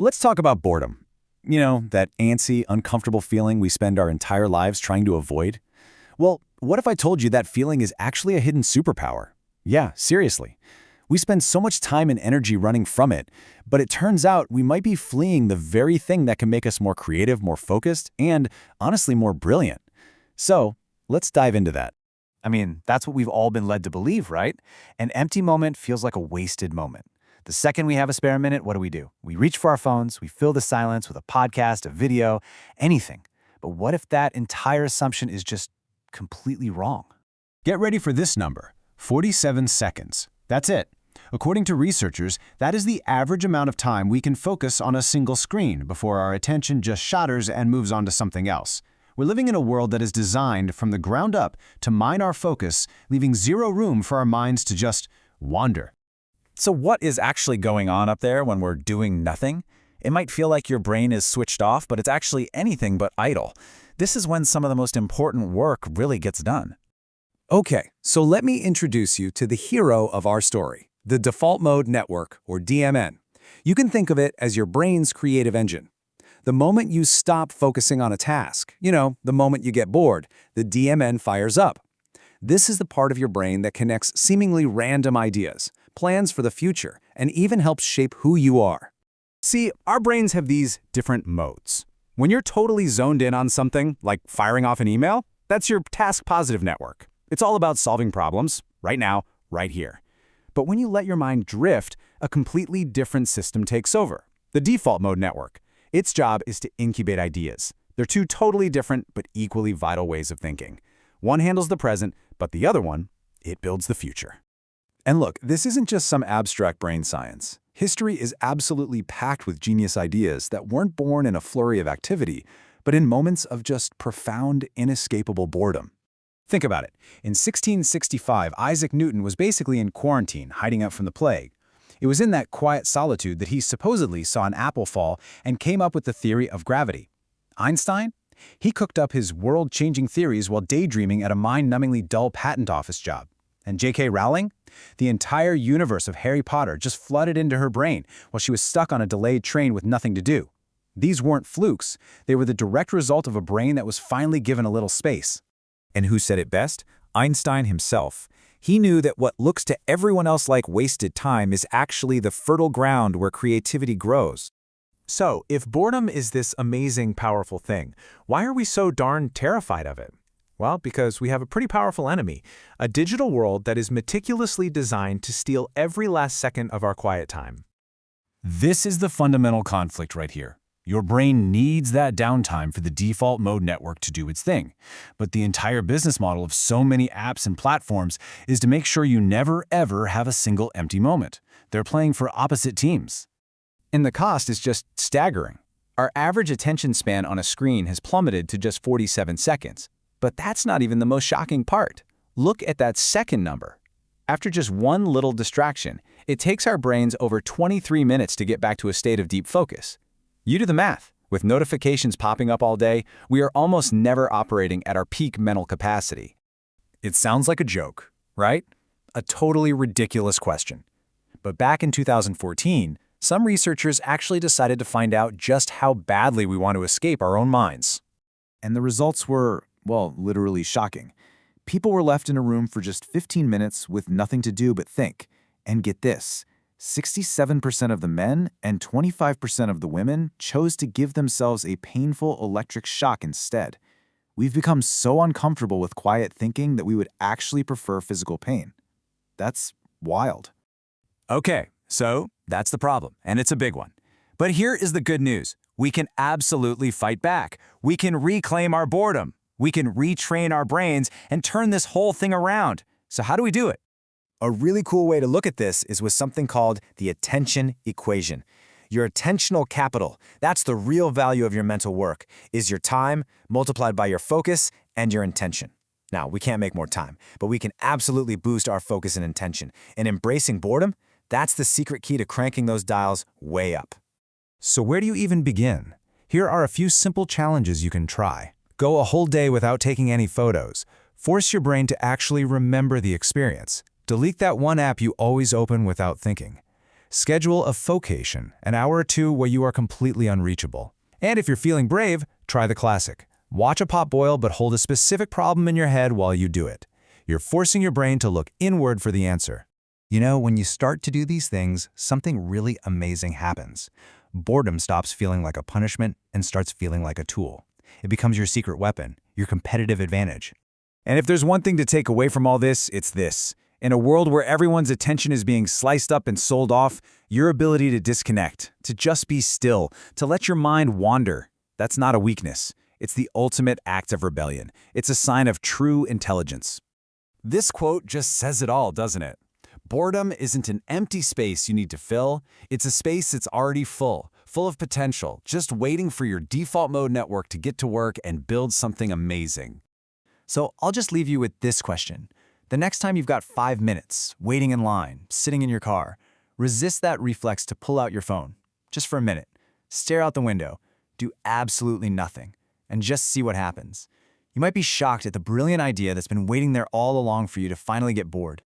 Let's talk about boredom. You know, that antsy, uncomfortable feeling we spend our entire lives trying to avoid? Well, what if I told you that feeling is actually a hidden superpower? Yeah, seriously. We spend so much time and energy running from it, but it turns out we might be fleeing the very thing that can make us more creative, more focused, and honestly more brilliant. So, let's dive into that. I mean, that's what we've all been led to believe, right? An empty moment feels like a wasted moment. The second we have a spare minute, what do? We reach for our phones, we fill the silence with a podcast, a video, anything. But what if that entire assumption is just completely wrong? Get ready for this number, 47 seconds. That's it. According to researchers, that is the average amount of time we can focus on a single screen before our attention just shatters and moves on to something else. We're living in a world that is designed from the ground up to mine our focus, leaving zero room for our minds to just wander. So what is actually going on up there when we're doing nothing? It might feel like your brain is switched off, but it's actually anything but idle. This is when some of the most important work really gets done. Okay, so let me introduce you to the hero of our story, the Default Mode Network, or DMN. You can think of it as your brain's creative engine. The moment you stop focusing on a task, the moment you get bored, the DMN fires up. This is the part of your brain that connects seemingly random ideas, plans for the future, and even helps shape who you are. See, our brains have these different modes. When you're totally zoned in on something, like firing off an email, that's your task-positive network. It's all about solving problems, right now, right here. But when you let your mind drift, a completely different system takes over, the Default Mode Network. Its job is to incubate ideas. They're two totally different but equally vital ways of thinking. One handles the present, but the other one, it builds the future. And look, this isn't just some abstract brain science. History is absolutely packed with genius ideas that weren't born in a flurry of activity, but in moments of just profound, inescapable boredom. Think about it. In 1665, Isaac Newton was basically in quarantine, hiding out from the plague. It was in that quiet solitude that he supposedly saw an apple fall and came up with the theory of gravity. Einstein? He cooked up his world-changing theories while daydreaming at a mind-numbingly dull patent office job. And J.K. Rowling? The entire universe of Harry Potter just flooded into her brain while she was stuck on a delayed train with nothing to do. These weren't flukes. They were the direct result of a brain that was finally given a little space. And who said it best? Einstein himself. He knew that what looks to everyone else like wasted time is actually the fertile ground where creativity grows. So, if boredom is this amazing, powerful thing, why are we so darn terrified of it? Well, because we have a pretty powerful enemy, a digital world that is meticulously designed to steal every last second of our quiet time. This is the fundamental conflict right here. Your brain needs that downtime for the Default Mode Network to do its thing. But the entire business model of so many apps and platforms is to make sure you never, ever have a single empty moment. They're playing for opposite teams. And the cost is just staggering. Our average attention span on a screen has plummeted to just 47 seconds. But that's not even the most shocking part. Look at that second number. After just one little distraction, it takes our brains over 23 minutes to get back to a state of deep focus. You do the math. With notifications popping up all day, we are almost never operating at our peak mental capacity. It sounds like a joke, right? A totally ridiculous question. But back in 2014, some researchers actually decided to find out just how badly we want to escape our own minds. And the results were, well, literally shocking. People were left in a room for just 15 minutes with nothing to do but think. And get this, 67% of the men and 25% of the women chose to give themselves a painful electric shock instead. We've become so uncomfortable with quiet thinking that we would actually prefer physical pain. That's wild. Okay, so that's the problem, and it's a big one. But here is the good news. We can absolutely fight back. We can reclaim our boredom. We can retrain our brains and turn this whole thing around. So how do we do it? A really cool way to look at this is with something called the attention equation. Your attentional capital, that's the real value of your mental work, is your time multiplied by your focus and your intention. Now, we can't make more time, but we can absolutely boost our focus and intention. And embracing boredom, that's the secret key to cranking those dials way up. So where do you even begin? Here are a few simple challenges you can try. Go a whole day without taking any photos. Force your brain to actually remember the experience. Delete that one app you always open without thinking. Schedule a focation, an hour or two where you are completely unreachable. And if you're feeling brave, try the classic. Watch a pot boil but hold a specific problem in your head while you do it. You're forcing your brain to look inward for the answer. You know, when you start to do these things, something really amazing happens. Boredom stops feeling like a punishment and starts feeling like a tool. It becomes your secret weapon, your competitive advantage. And if there's one thing to take away from all this, it's this. In a world where everyone's attention is being sliced up and sold off, your ability to disconnect, to just be still, to let your mind wander, that's not a weakness. It's the ultimate act of rebellion. It's a sign of true intelligence. This quote just says it all, doesn't it? Boredom isn't an empty space you need to fill. It's a space that's already full of potential, just waiting for your default mode network to get to work and build something amazing. So I'll just leave you with this question. The next time you've got 5 minutes, waiting in line, sitting in your car, resist that reflex to pull out your phone. Just for a minute. Stare out the window. Do absolutely nothing. And just see what happens. You might be shocked at the brilliant idea that's been waiting there all along for you to finally get bored.